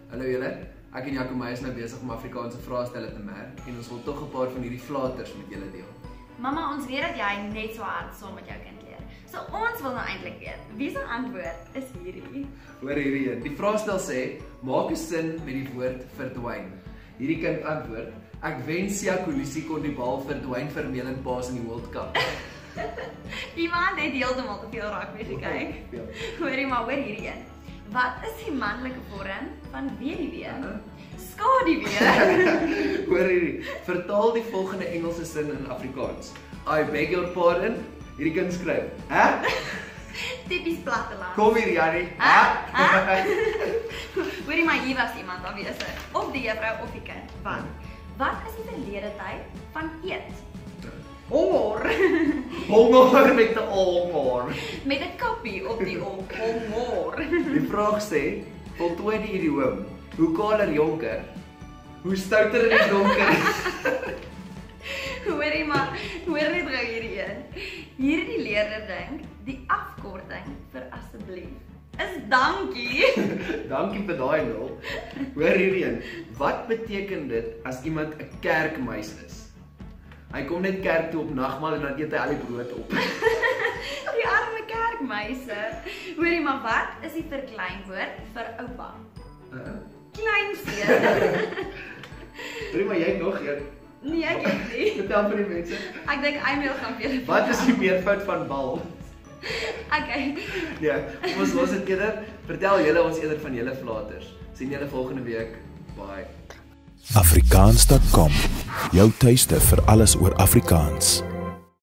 Hallo julle, ek en Jaco Meyer is nou besig om Afrikaanse vraestelle te merk en ons wil tog 'n paar van hierdie flaters met julle deel. Mamma, ons weet dat jy net so hard saam met jou kind leer. So ons wil nou eintlik weet, wie se antwoord is hierdie? Hoor hierdie een. Die vraestel sê, maak 'n sin met die woord verdwyn. Hierdie kind antwoord, ek wens Siya Kolisi kon die bal verdwyn vir Melenpaas in die World Cup. Iemand het heeltemal te veel rugby gekyk. Ja. Hoorie maar, hoor hierdie een. Wat is die manlike vorm van weduwee? Skaduwee. Hoor hierdie, vertaal die volgende Engelse sin in Afrikaans. I beg your pardon. Hierdie kind skryf, hè? Tipies platteland. Kom hier, Jannie. Hoorie maar, hier was iemand aanwesig. Of die juffrou of die kind. Wat is die verlede tyd van eet? Honger. Honger met 'n honger. Met 'n kappie op die oog. Honger. Die vraag sê, voltooi die idioom. Hoe kaler jonker, hoe stouter in die donker. Hoorie maar, hoor net gou hierdie een. Hierdie leerder dink, die afkorting vir asseblief is dankie. Dankie vir daai nul. Hoor hierdie een. Wat beteken dit as iemand 'n kerkmuis is? Hy kom net kerk toe op nagmaal en dan eet hy al die brood op. Die arme kerkmeise. Hoorie maar, wat is die verkleinwoord vir oupa? Kleinseun. Hoorie maar, jy het nog een. Nee, ek weet nie. Vertel vir die mense. Ek dink Emil gaan vir julle. Wat is die meervoud van bal? Okay. Ja, kom ons los dit eerder. Vertel julle ons eerder van julle flaters. Sien julle volgende week. Bye. Afrikaans.com, jou tuiste vir alles oor Afrikaans.